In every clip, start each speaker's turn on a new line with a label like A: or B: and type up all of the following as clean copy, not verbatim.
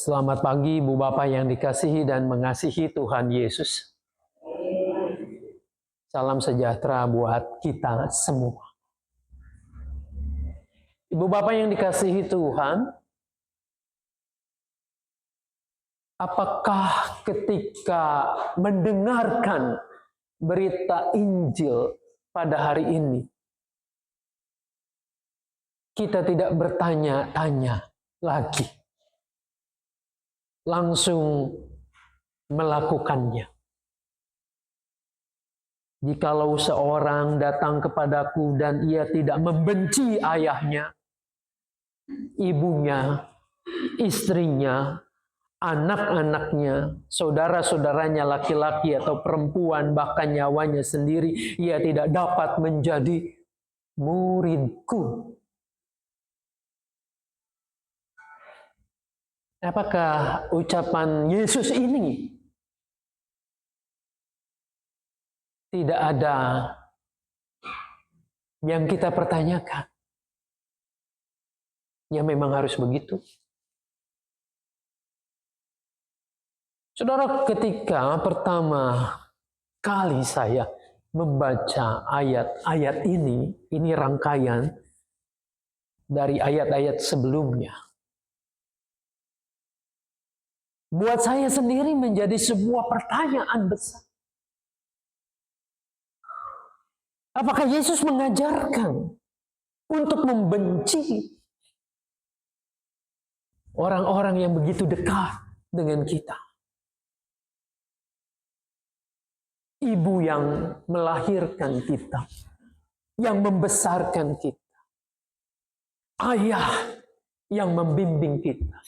A: Selamat pagi Ibu Bapak yang dikasihi dan mengasihi Tuhan Yesus. Salam sejahtera buat kita semua. Ibu Bapak yang dikasihi Tuhan, apakah ketika mendengarkan berita Injil pada hari ini, kita tidak bertanya-tanya lagi, langsung melakukannya? Jikalau seorang datang kepadaku dan ia tidak membenci ayahnya, ibunya, istrinya, anak-anaknya, saudara-saudaranya laki-laki atau perempuan, bahkan nyawanya sendiri, ia tidak dapat menjadi muridku. Apakah ucapan Yesus ini tidak ada yang kita pertanyakan? Ya memang harus begitu. Saudara, ketika pertama kali saya membaca ayat-ayat ini rangkaian dari ayat-ayat sebelumnya, buat saya sendiri menjadi sebuah pertanyaan besar. Apakah Yesus mengajarkan untuk membenci orang-orang yang begitu dekat dengan kita? Ibu yang melahirkan kita, yang membesarkan kita, ayah yang membimbing kita,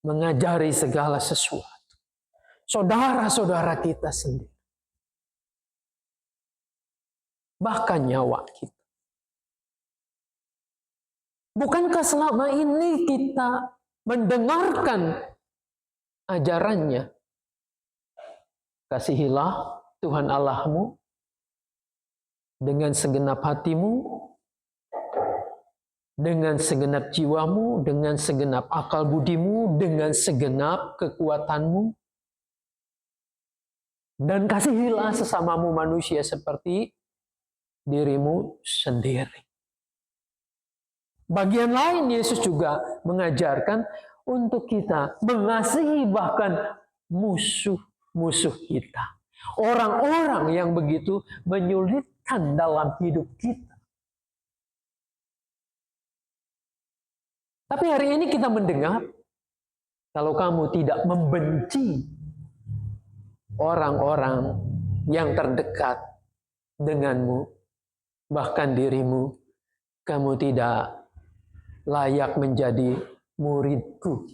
A: mengajari segala sesuatu, saudara-saudara kita sendiri, bahkan nyawa kita. Bukankah selama ini kita mendengarkan ajarannya? Kasihilah Tuhan Allahmu dengan segenap hatimu, dengan segenap jiwamu, dengan segenap akal budimu, dengan segenap kekuatanmu. Dan kasihilah sesamamu manusia seperti dirimu sendiri. Bagian lain Yesus juga mengajarkan untuk kita mengasihi bahkan musuh-musuh kita. Orang-orang yang begitu menyulitkan dalam hidup kita. Tapi hari ini kita mendengar, kalau kamu tidak membenci orang-orang yang terdekat denganmu, bahkan dirimu, kamu tidak layak menjadi muridku.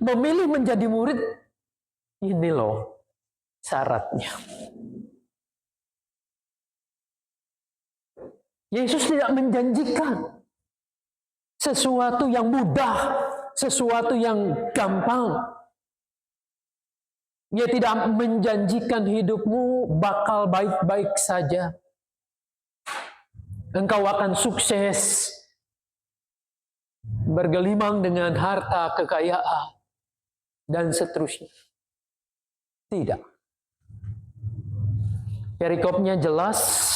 A: Memilih menjadi murid, ini loh syaratnya. Yesus tidak menjanjikan sesuatu yang mudah, sesuatu yang gampang. Dia tidak menjanjikan hidupmu bakal baik-baik saja. Engkau akan sukses, bergelimang dengan harta, kekayaan, dan seterusnya. Tidak. Perikopnya jelas,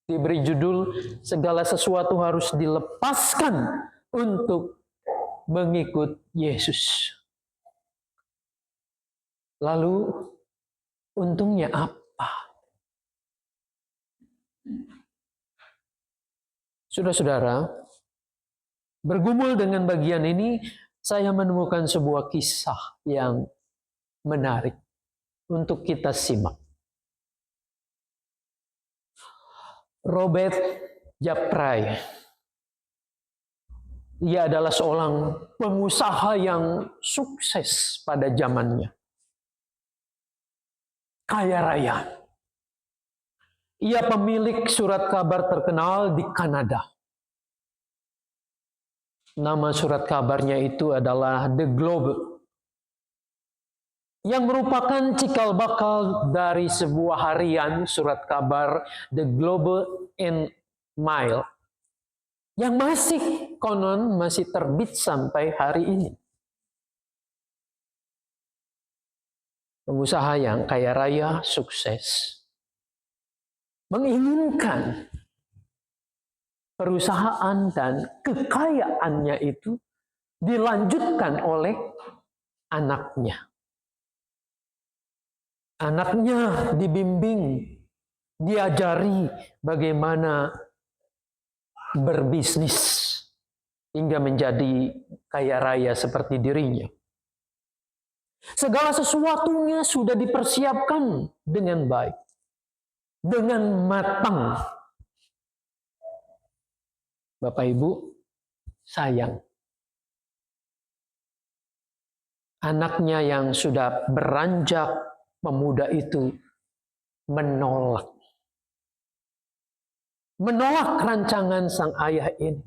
A: diberi judul, segala sesuatu harus dilepaskan untuk mengikut Yesus. Lalu, untungnya apa? Saudara-saudara, bergumul dengan bagian ini, saya menemukan sebuah kisah yang menarik untuk kita simak. Robert Japray, ia adalah seorang pengusaha yang sukses pada zamannya. Kaya raya. Ia pemilik surat kabar terkenal di Kanada. Nama surat kabarnya itu adalah The Globe, yang merupakan cikal bakal dari sebuah harian surat kabar The Globe and Mail yang masih konon masih terbit sampai hari ini. Pengusaha yang kaya raya, sukses, menginginkan perusahaan dan kekayaannya itu dilanjutkan oleh anaknya. Anaknya dibimbing, diajari bagaimana berbisnis hingga menjadi kaya raya seperti dirinya. Segala sesuatunya sudah dipersiapkan dengan baik, dengan matang. Bapak Ibu, sayang. Anaknya yang sudah beranjak pemuda itu menolak rancangan sang ayah ini.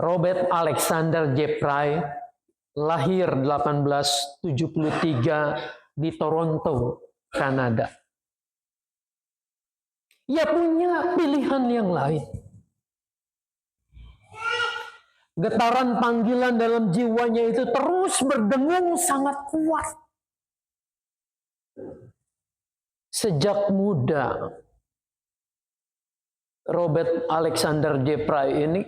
A: Robert Alexander Jeffrey lahir 1873 di Toronto, Kanada. Ia punya pilihan yang lain. Getaran panggilan dalam jiwanya itu terus berdengung sangat kuat. Sejak muda, Robert Alexander Jeffrey ini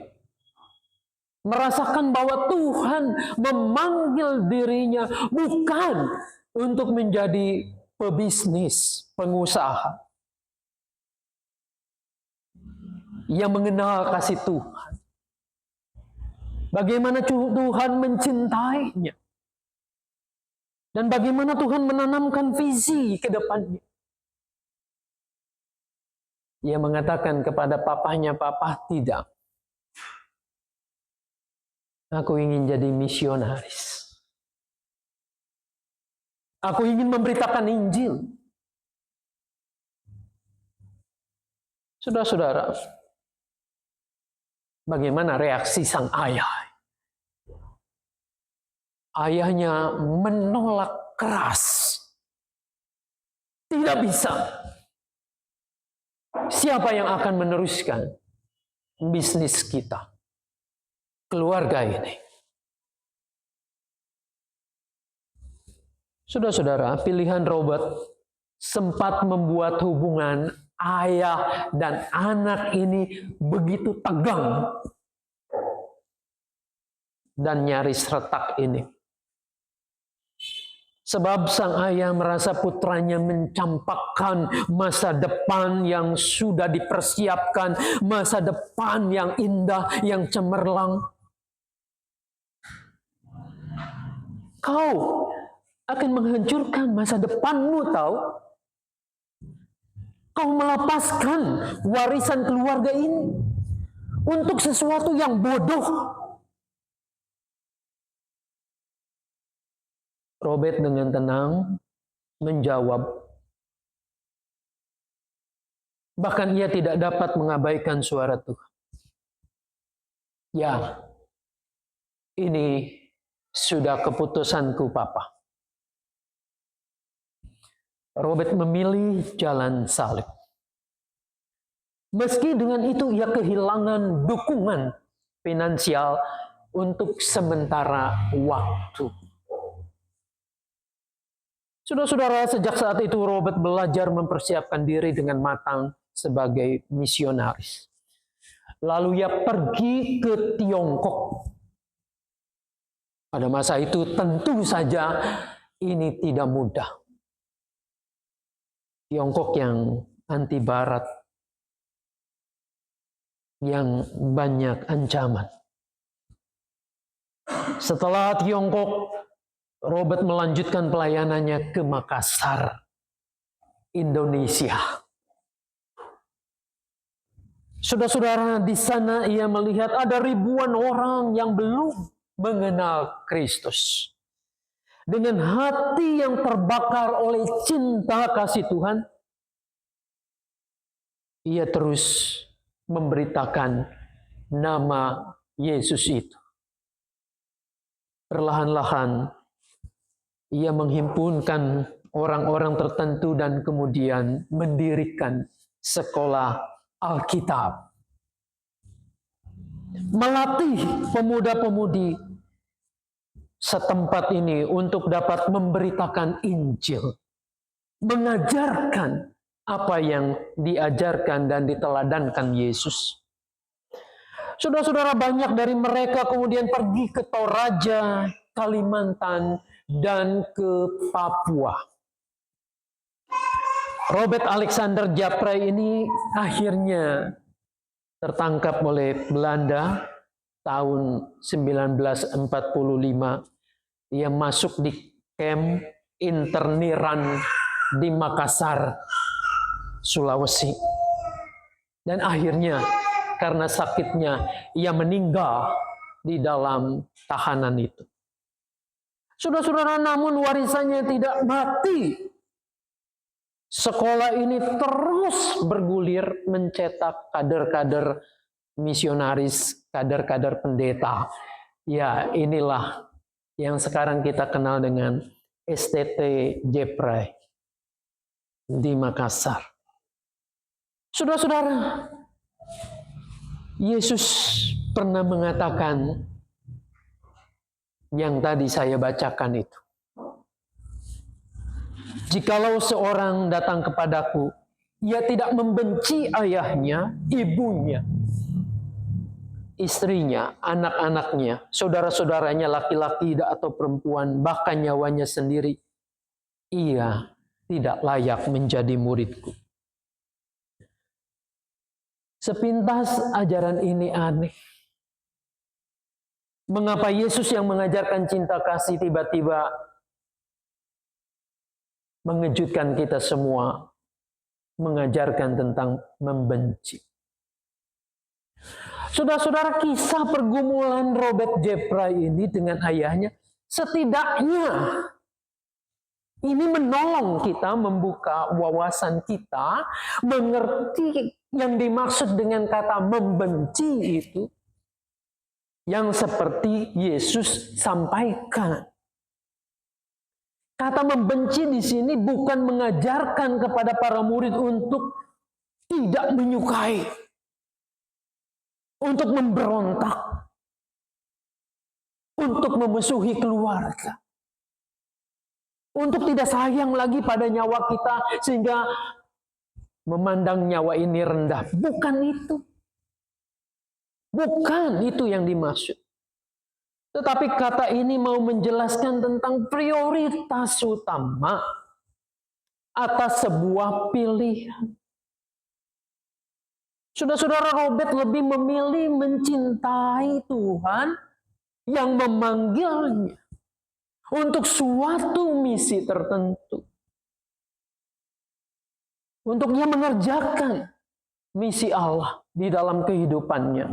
A: merasakan bahwa Tuhan memanggil dirinya bukan untuk menjadi pebisnis, pengusaha yang mengenal kasih Tuhan. Bagaimana Tuhan mencintainya. Dan bagaimana Tuhan menanamkan visi ke depannya. Ia mengatakan kepada papahnya, "Papa, tidak. Aku ingin jadi misionaris. Aku ingin memberitakan Injil." Saudara-saudara, bagaimana reaksi sang ayah? Ayahnya menolak keras. Tidak bisa. Siapa yang akan meneruskan bisnis kita? Keluarga ini. Saudara-saudara, pilihan Robert sempat membuat hubungan ayah dan anak ini begitu tegang dan nyaris retak ini. Sebab sang ayah merasa putranya mencampakkan masa depan yang sudah dipersiapkan, masa depan yang indah, yang cemerlang. Kau akan menghancurkan masa depanmu, tahu? Kau melepaskan warisan keluarga ini untuk sesuatu yang bodoh. Robert dengan tenang menjawab. Bahkan ia tidak dapat mengabaikan suara Tuhan. Ya, ini sudah keputusanku, Papa. Robert memilih jalan salib. Meski dengan itu ia kehilangan dukungan finansial untuk sementara waktu. Saudara-saudara, sejak saat itu Robert belajar mempersiapkan diri dengan matang sebagai misionaris. Lalu ia pergi ke Tiongkok. Pada masa itu tentu saja ini tidak mudah. Tiongkok yang anti barat, yang banyak ancaman. Setelah Tiongkok, Robert melanjutkan pelayanannya ke Makassar, Indonesia. Saudara-saudara, di sana ia melihat ada ribuan orang yang belum mengenal Kristus. Dengan hati yang terbakar oleh cinta kasih Tuhan, ia terus memberitakan nama Yesus itu. Perlahan-lahan ia menghimpunkan orang-orang tertentu dan kemudian mendirikan sekolah Alkitab. melatih pemuda-pemudi setempat ini untuk dapat memberitakan Injil, mengajarkan apa yang diajarkan dan diteladankan Yesus. Saudara-saudara, banyak dari mereka kemudian pergi ke Toraja, Kalimantan, dan ke Papua. Robert Alexander Japray ini akhirnya tertangkap oleh Belanda tahun 1945. Ia masuk di kamp interniran di Makassar, Sulawesi. Dan akhirnya karena sakitnya ia meninggal di dalam tahanan itu. Saudara-saudara, namun warisannya tidak mati. Sekolah ini terus bergulir mencetak kader-kader misionaris, kader-kader pendeta. Ya, inilah yang sekarang kita kenal dengan STT Japray di Makassar. Saudara-saudara, Yesus pernah mengatakan yang tadi saya bacakan itu. Jikalau seorang datang kepadaku, ia tidak membenci ayahnya, ibunya, istrinya, anak-anaknya, saudara-saudaranya laki-laki atau perempuan, bahkan nyawanya sendiri, ia tidak layak menjadi muridku. Sepintas ajaran ini aneh. Mengapa Yesus yang mengajarkan cinta kasih tiba-tiba mengejutkan kita semua, mengajarkan tentang membenci? Saudara-saudara, kisah pergumulan Robert Japray ini dengan ayahnya setidaknya ini menolong kita membuka wawasan kita, mengerti yang dimaksud dengan kata membenci itu, yang seperti Yesus sampaikan. Kata membenci di sini bukan mengajarkan kepada para murid untuk tidak menyukai, untuk memberontak, untuk memusuhi keluarga, untuk tidak sayang lagi pada nyawa kita sehingga memandang nyawa ini rendah. Bukan itu. Bukan itu yang dimaksud. Tetapi kata ini mau menjelaskan tentang prioritas utama atas sebuah pilihan. Saudara-saudara, Robert lebih memilih mencintai Tuhan yang memanggilnya untuk suatu misi tertentu. Untuk dia mengerjakan misi Allah di dalam kehidupannya,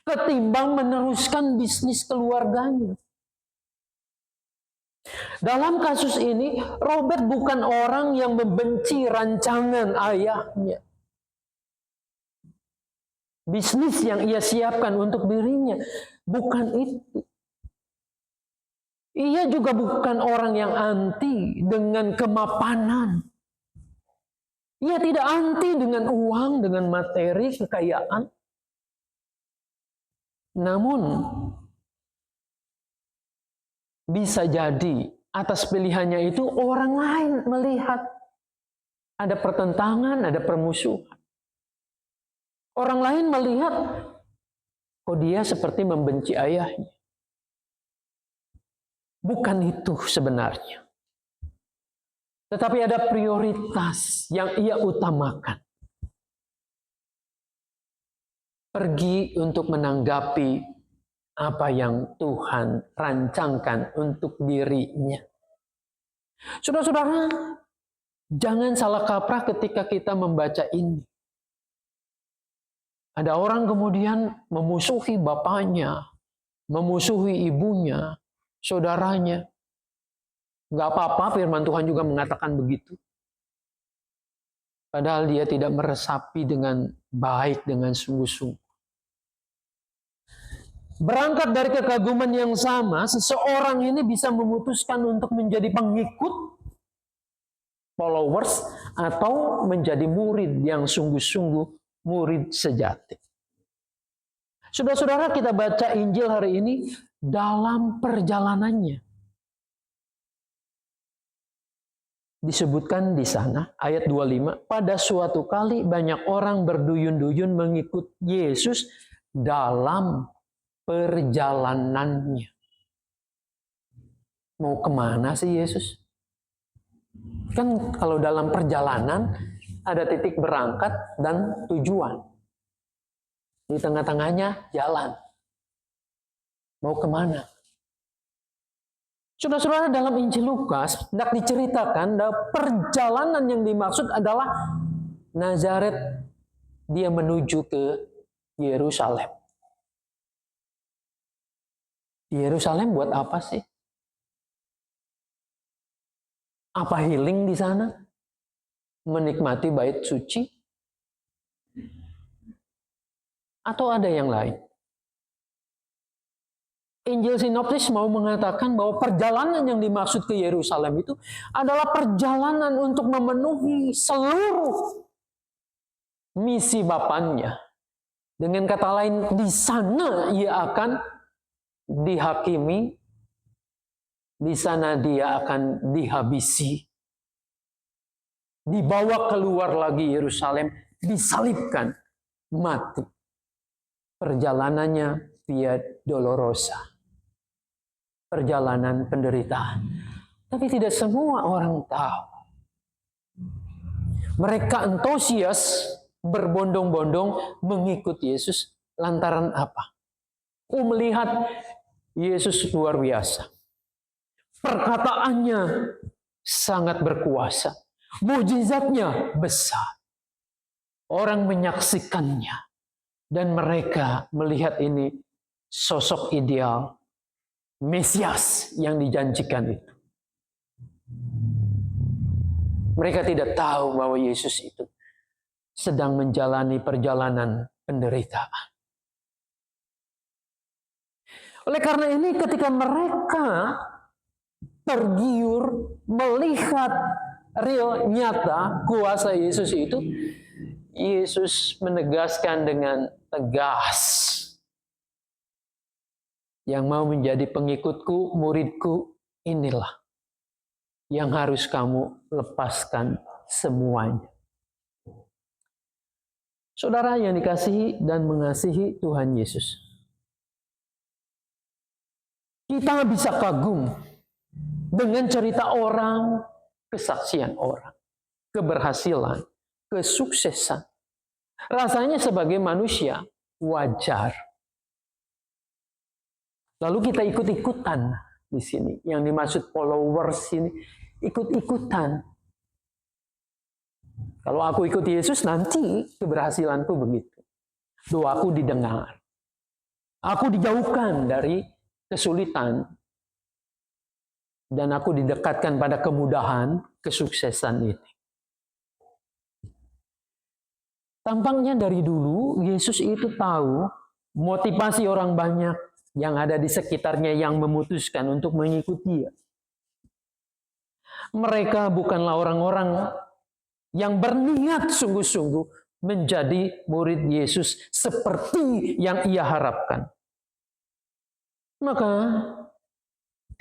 A: ketimbang meneruskan bisnis keluarganya. Dalam kasus ini, Robert bukan orang yang membenci rancangan ayahnya. Bisnis yang ia siapkan untuk dirinya, bukan itu. Ia juga bukan orang yang anti dengan kemapanan. Ia tidak anti dengan uang, dengan materi, kekayaan. Namun, bisa jadi atas pilihannya itu orang lain melihat ada pertentangan, ada permusuhan. Orang lain melihat, kok dia seperti membenci ayahnya. Bukan itu sebenarnya. Tetapi ada prioritas yang ia utamakan. Pergi untuk menanggapi apa yang Tuhan rancangkan untuk dirinya. Saudara-saudara, jangan salah kaprah ketika kita membaca ini. Ada orang kemudian memusuhi bapaknya, memusuhi ibunya, saudaranya. Nggak apa-apa, firman Tuhan juga mengatakan begitu. Padahal dia tidak meresapi dengan baik, dengan sungguh-sungguh. Berangkat dari kekaguman yang sama, seseorang ini bisa memutuskan untuk menjadi pengikut, followers, atau menjadi murid yang sungguh-sungguh murid sejati. Saudara-saudara, kita baca Injil hari ini dalam perjalanannya. Disebutkan di sana, ayat 25, pada suatu kali banyak orang berduyun-duyun mengikut Yesus dalam perjalanannya. Mau kemana sih Yesus? Kan kalau dalam perjalanan ada titik berangkat dan tujuan. Di tengah-tengahnya jalan. Mau kemana? Saudara-saudara, dalam Injil Lukas hendak diceritakan bahwa perjalanan yang dimaksud adalah Nazaret, dia menuju ke Yerusalem. Yerusalem buat apa sih? Apa healing di sana? Menikmati bait suci? Atau ada yang lain? Injil Sinoptis mau mengatakan bahwa perjalanan yang dimaksud ke Yerusalem itu adalah perjalanan untuk memenuhi seluruh misi Bapaknya. Dengan kata lain, di sana ia akan dihakimi, di sana dia akan dihabisi, dibawa keluar lagi Yerusalem, disalibkan, mati. Perjalanannya via dolorosa. Perjalanan penderitaan. Tapi tidak semua orang tahu. Mereka antusias berbondong-bondong mengikut Yesus lantaran apa? Melihat Yesus luar biasa. Perkataannya sangat berkuasa. Mujizatnya besar. Orang menyaksikannya. Dan mereka melihat ini sosok ideal Mesias yang dijanjikan itu. Mereka tidak tahu bahwa Yesus itu sedang menjalani perjalanan penderitaan. Oleh karena ini ketika mereka tergiur melihat real nyata kuasa Yesus itu, Yesus menegaskan dengan tegas, yang mau menjadi pengikutku, muridku, inilah yang harus kamu lepaskan semuanya. Saudara yang dikasihi dan mengasihi Tuhan Yesus, kita bisa kagum dengan cerita orang, kesaksian orang, keberhasilan, kesuksesan. Rasanya sebagai manusia wajar. Lalu kita ikut-ikutan di sini. Yang dimaksud followers ini, ikut-ikutan. Kalau aku ikut Yesus, nanti keberhasilanku begitu. Doaku didengar. Aku dijauhkan dari kesulitan. Dan aku didekatkan pada kemudahan, kesuksesan ini. Tampaknya dari dulu, Yesus itu tahu motivasi orang banyak yang ada di sekitarnya yang memutuskan untuk mengikuti Dia. Mereka bukanlah orang-orang yang berniat sungguh-sungguh menjadi murid Yesus seperti yang Ia harapkan. Maka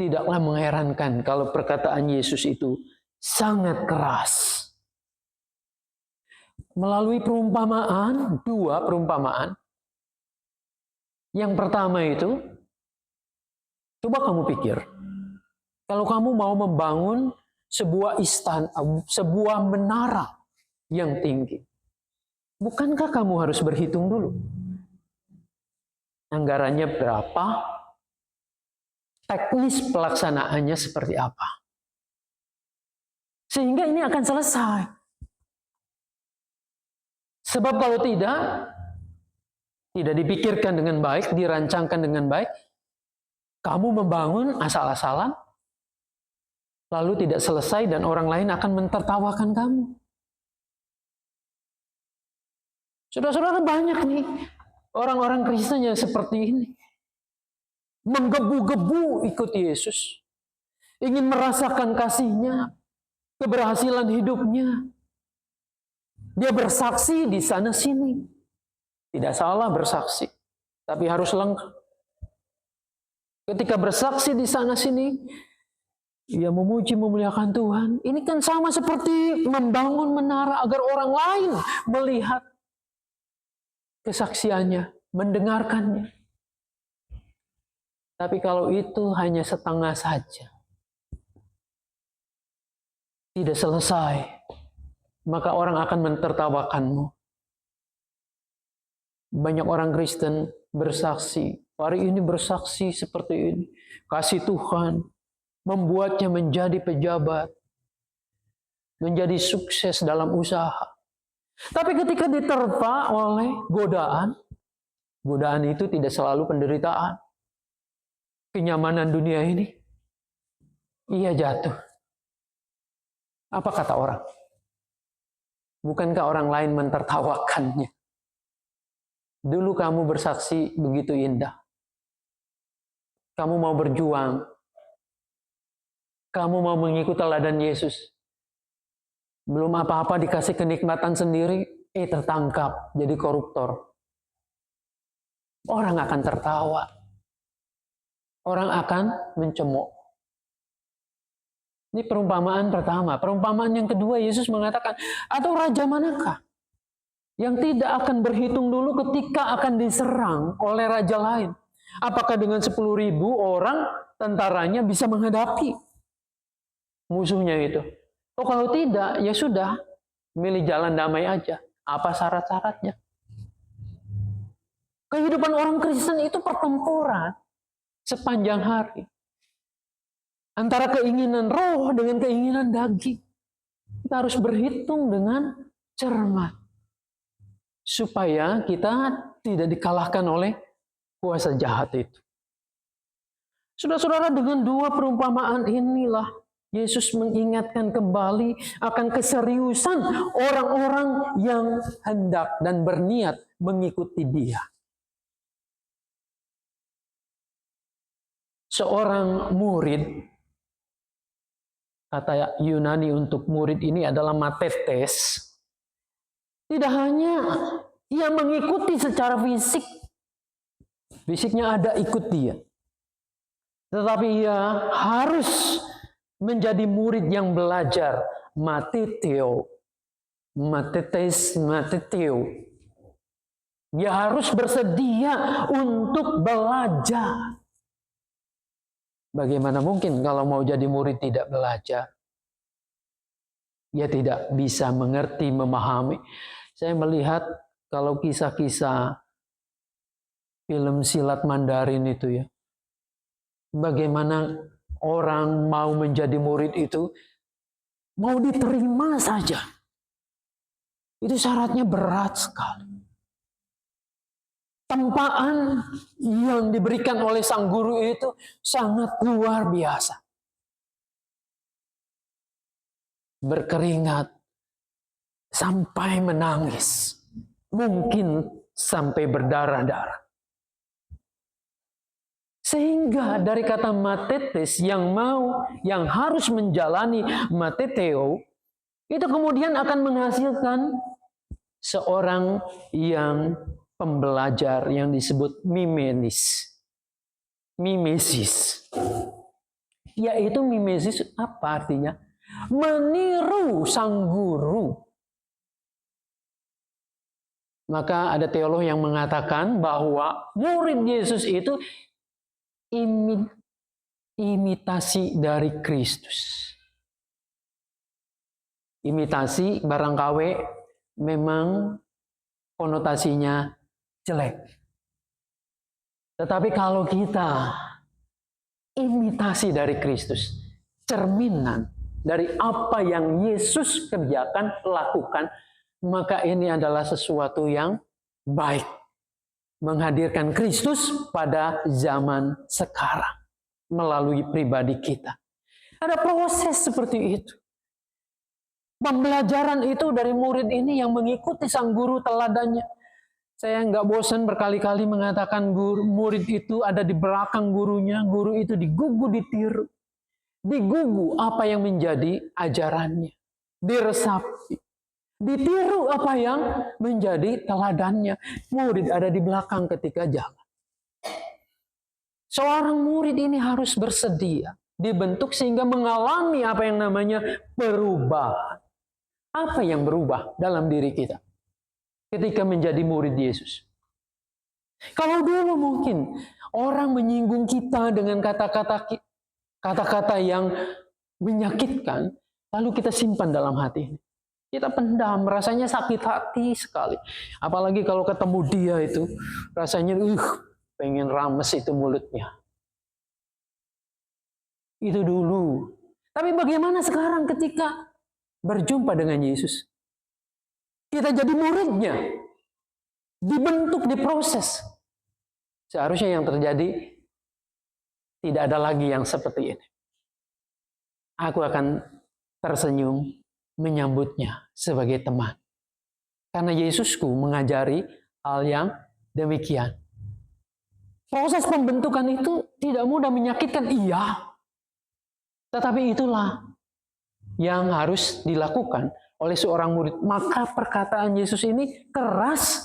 A: tidaklah mengherankan kalau perkataan Yesus itu sangat keras. Melalui perumpamaan, dua perumpamaan. Yang pertama itu, coba kamu pikir, kalau kamu mau membangun sebuah istana, sebuah menara yang tinggi, bukankah kamu harus berhitung dulu? Anggarannya berapa? Teknis pelaksanaannya seperti apa? Sehingga ini akan selesai. Sebab kalau tidak dipikirkan dengan baik, dirancangkan dengan baik, kamu membangun asal-asalan, lalu tidak selesai dan orang lain akan mentertawakan kamu. Saudara-saudara, banyak nih orang-orang Kristen yang seperti ini. Menggebu-gebu ikut Yesus. Ingin merasakan kasih-Nya, keberhasilan hidupnya. Dia bersaksi di sana-sini. Tidak salah bersaksi. tapi harus lengkap. Ketika bersaksi di sana sini, ia memuji memuliakan Tuhan. Ini kan sama seperti membangun menara agar orang lain melihat kesaksiannya, mendengarkannya. Tapi kalau itu hanya setengah saja, tidak selesai, maka orang akan mentertawakanmu. Banyak orang Kristen bersaksi, hari ini bersaksi seperti ini. Kasih Tuhan membuatnya menjadi pejabat, menjadi sukses dalam usaha. Tapi ketika diterpa oleh godaan, godaan itu tidak selalu penderitaan. Kenyamanan dunia ini, ia jatuh. Apa kata orang? Bukankah orang lain mentertawakannya? Dulu kamu bersaksi begitu indah. Kamu mau berjuang. Kamu mau mengikuti teladan Yesus. Belum apa-apa dikasih kenikmatan sendiri, tertangkap jadi koruptor. Orang akan tertawa. Orang akan mencemooh. Ini perumpamaan pertama. Perumpamaan yang kedua, Yesus mengatakan, atau raja manakah yang tidak akan berhitung dulu ketika akan diserang oleh raja lain? Apakah dengan 10.000 orang tentaranya bisa menghadapi musuhnya itu? Oh, kalau tidak, ya sudah, milih jalan damai aja. Apa syarat-syaratnya? Kehidupan orang Kristen itu pertempuran sepanjang hari. Antara keinginan roh dengan keinginan daging. Kita harus berhitung dengan cermat. Supaya kita tidak dikalahkan oleh kuasa jahat itu. Saudara-saudara, dengan dua perumpamaan inilah Yesus mengingatkan kembali akan keseriusan orang-orang yang hendak dan berniat mengikuti Dia. Seorang murid, kata Yunani untuk murid ini adalah matetes, tidak hanya ia mengikuti secara fisik, fisiknya ada ikut dia, tetapi ia harus menjadi murid yang belajar, mateteo, matetes, mateteo. Dia harus bersedia untuk belajar. Bagaimana mungkin kalau mau jadi murid tidak belajar? Ia tidak bisa mengerti, memahami. Saya melihat kalau kisah-kisah film silat Mandarin itu ya, bagaimana orang mau menjadi murid itu, mau diterima saja. Itu syaratnya berat sekali. Tempaan yang diberikan oleh sang guru itu sangat luar biasa. Berkeringat sampai menangis, mungkin sampai berdarah-darah. Sehingga dari kata matetes yang harus menjalani mateteo, itu kemudian akan menghasilkan seorang yang pembelajar yang disebut mimesis. Mimesis. Yaitu mimesis apa artinya? Meniru sang guru. Maka ada teolog yang mengatakan bahwa murid Yesus itu imitasi dari Kristus. Imitasi barang KW memang konotasinya jelek. Tetapi kalau kita imitasi dari Kristus, cerminan dari apa yang Yesus kerjakan, lakukan, maka ini adalah sesuatu yang baik. Menghadirkan Kristus pada zaman sekarang melalui pribadi kita. Ada proses seperti itu. Pembelajaran itu dari murid ini yang mengikuti sang guru teladannya. Saya nggak bosan berkali-kali mengatakan murid itu ada di belakang gurunya. Guru itu digugu, ditiru. Digugu apa yang menjadi ajarannya. Diresapi. Ditiru apa yang menjadi teladannya. Murid ada di belakang ketika jalan. Seorang murid ini harus bersedia, dibentuk sehingga mengalami apa yang namanya perubahan. Apa yang berubah dalam diri kita ketika menjadi murid Yesus? Kalau dulu mungkin orang menyinggung kita dengan kata-kata yang menyakitkan, lalu kita simpan dalam hati. Kita pendam, rasanya sakit hati sekali. Apalagi kalau ketemu dia itu, rasanya pengen rames itu mulutnya. Itu dulu. Tapi bagaimana sekarang ketika berjumpa dengan Yesus? Kita jadi muridnya. Dibentuk, diproses. Seharusnya yang terjadi tidak ada lagi yang seperti ini. Aku akan tersenyum menyambutnya sebagai teman. Karena Yesusku mengajari hal yang demikian. Proses pembentukan itu tidak mudah, menyakitkan, iya. Tetapi itulah yang harus dilakukan oleh seorang murid. Maka perkataan Yesus ini keras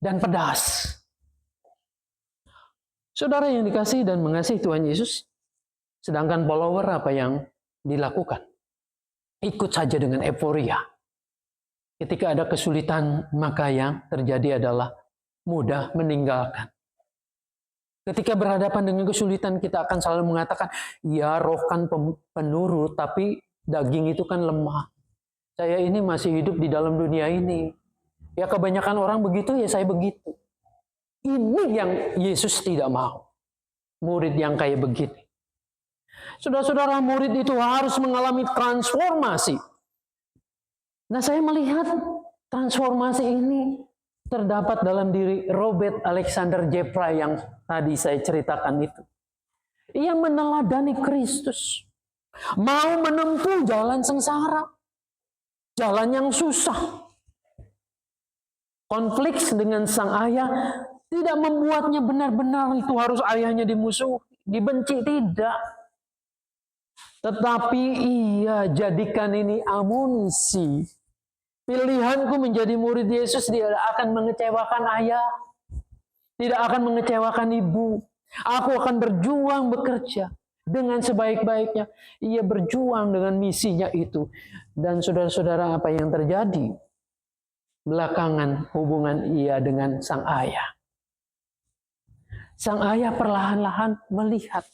A: dan pedas. Saudara yang dikasihi dan mengasihi Tuhan Yesus, sedangkan follower apa yang dilakukan? Ikut saja dengan euforia. Ketika ada kesulitan, maka yang terjadi adalah mudah meninggalkan. Ketika berhadapan dengan kesulitan, kita akan selalu mengatakan, ya roh kan penurut, tapi daging itu kan lemah. Saya ini masih hidup di dalam dunia ini. Ya kebanyakan orang begitu, ya saya begitu. Ini yang Yesus tidak mau. Murid yang kayak begini. Saudara-saudara, murid itu harus mengalami transformasi. Nah, saya melihat transformasi ini terdapat dalam diri Robert Alexander Jeffrey yang tadi saya ceritakan itu. Ia meneladani Kristus. Mau menempuh jalan sengsara. Jalan yang susah. Konflik dengan sang ayah tidak membuatnya benar-benar itu harus ayahnya dimusuhi, dibenci, tidak. Tetapi ia jadikan ini amunisi. Pilihanku menjadi murid Yesus tidak akan mengecewakan ayah. Tidak akan mengecewakan ibu. Aku akan berjuang bekerja dengan sebaik-baiknya. Ia berjuang dengan misinya itu. Dan saudara-saudara, apa yang terjadi? Belakangan hubungan ia dengan sang ayah. Sang ayah perlahan-lahan melihat,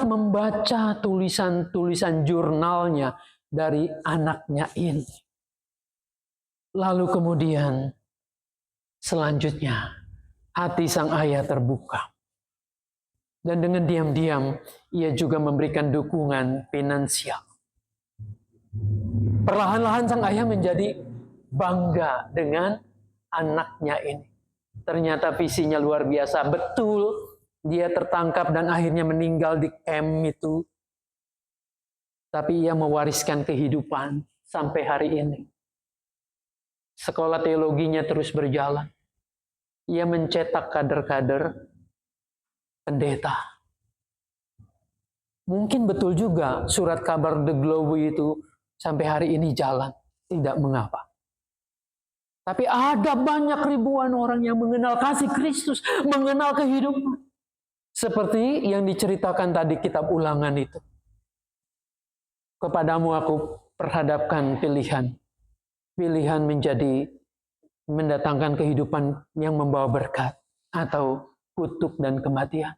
A: membaca tulisan-tulisan jurnalnya dari anaknya ini. Lalu kemudian selanjutnya hati sang ayah terbuka. Dan dengan diam-diam ia juga memberikan dukungan finansial. Perlahan-lahan sang ayah menjadi bangga dengan anaknya ini. Ternyata visinya luar biasa, betul. Dia tertangkap dan akhirnya meninggal di camp itu. Tapi ia mewariskan kehidupan sampai hari ini. Sekolah teologinya terus berjalan. Ia mencetak kader-kader pendeta. Mungkin betul juga surat kabar The Globe itu sampai hari ini jalan. Tidak mengapa. Tapi ada banyak ribuan orang yang mengenal kasih Kristus, mengenal kehidupan. Seperti yang diceritakan tadi kitab Ulangan itu. Kepadamu aku perhadapkan pilihan. Pilihan menjadi mendatangkan kehidupan yang membawa berkat atau kutuk dan kematian.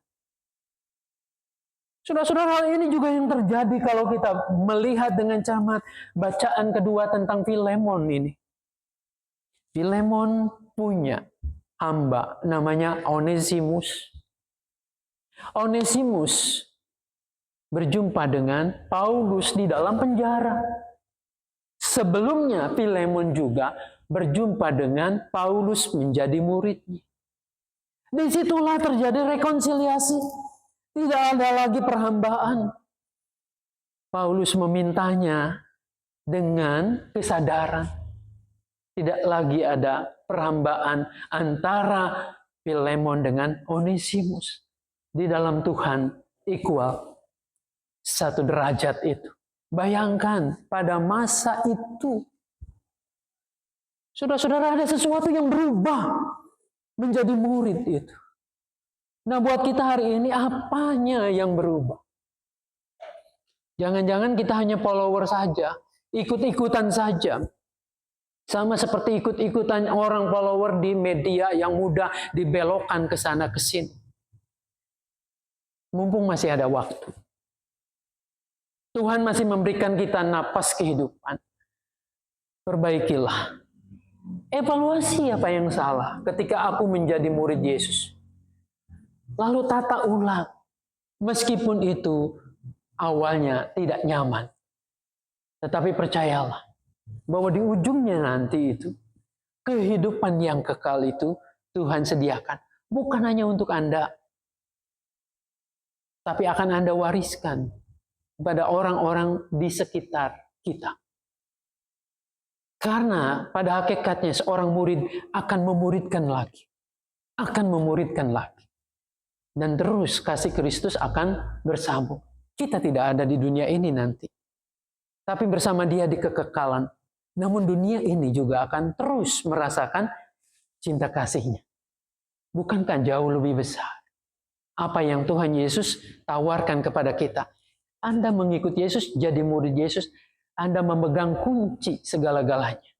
A: Saudara-saudara, hal ini juga yang terjadi kalau kita melihat dengan cermat bacaan kedua tentang Filemon ini. Filemon punya hamba namanya Onesimus. Onesimus berjumpa dengan Paulus di dalam penjara. Sebelumnya Filemon juga berjumpa dengan Paulus menjadi muridnya. Disitulah terjadi rekonsiliasi. Tidak ada lagi perhambaan. Paulus memintanya dengan kesadaran. Tidak lagi ada perhambaan antara Filemon dengan Onesimus. Di dalam Tuhan equal satu derajat itu. Bayangkan pada masa itu. Saudara-saudara, ada sesuatu yang berubah menjadi murid itu. Nah, buat kita hari ini apanya yang berubah? Jangan-jangan kita hanya follower saja, ikut-ikutan saja. Sama seperti ikut-ikutan orang follower di media yang mudah dibelokkan ke sana ke sini. Mumpung masih ada waktu. Tuhan masih memberikan kita napas kehidupan. Perbaikilah. Evaluasi apa yang salah ketika aku menjadi murid Yesus. Lalu tata ulang. Meskipun itu awalnya tidak nyaman. Tetapi percayalah bahwa di ujungnya nanti itu kehidupan yang kekal itu Tuhan sediakan. Bukan hanya untuk Anda. Tapi akan Anda wariskan pada orang-orang di sekitar kita. Karena pada hakikatnya seorang murid akan memuridkan lagi. Akan memuridkan lagi. Dan terus kasih Kristus akan bersambung. Kita tidak ada di dunia ini nanti. Tapi bersama Dia di kekekalan. Namun dunia ini juga akan terus merasakan cinta kasih-Nya. Bukankah jauh lebih besar apa yang Tuhan Yesus tawarkan kepada kita? Anda mengikut Yesus, jadi murid Yesus, Anda memegang kunci segala-galanya.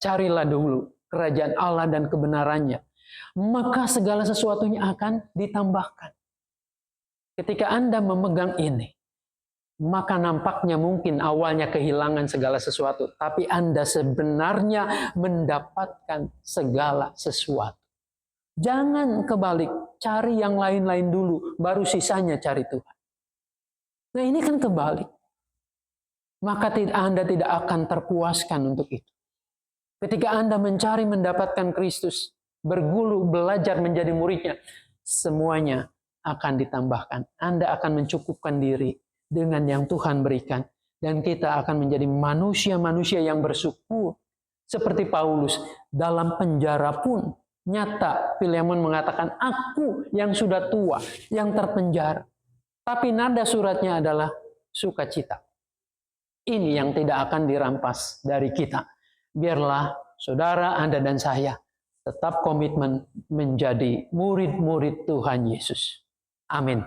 A: Carilah dulu kerajaan Allah dan kebenarannya. Maka segala sesuatunya akan ditambahkan. Ketika Anda memegang ini, maka nampaknya mungkin awalnya kehilangan segala sesuatu. Tapi Anda sebenarnya mendapatkan segala sesuatu. Jangan kebalik, cari yang lain-lain dulu, baru sisanya cari Tuhan. Nah ini kan kebalik. Maka Anda tidak akan terpuaskan untuk itu. Ketika Anda mencari mendapatkan Kristus, berguru, belajar menjadi muridnya, semuanya akan ditambahkan. Anda akan mencukupkan diri dengan yang Tuhan berikan. Dan kita akan menjadi manusia-manusia yang bersyukur. Seperti Paulus, dalam penjara pun, nyata Filemon mengatakan, aku yang sudah tua, yang terpenjara. Tapi nada suratnya adalah sukacita. Ini yang tidak akan dirampas dari kita. Biarlah saudara, Anda dan saya tetap komitmen menjadi murid-murid Tuhan Yesus. Amin.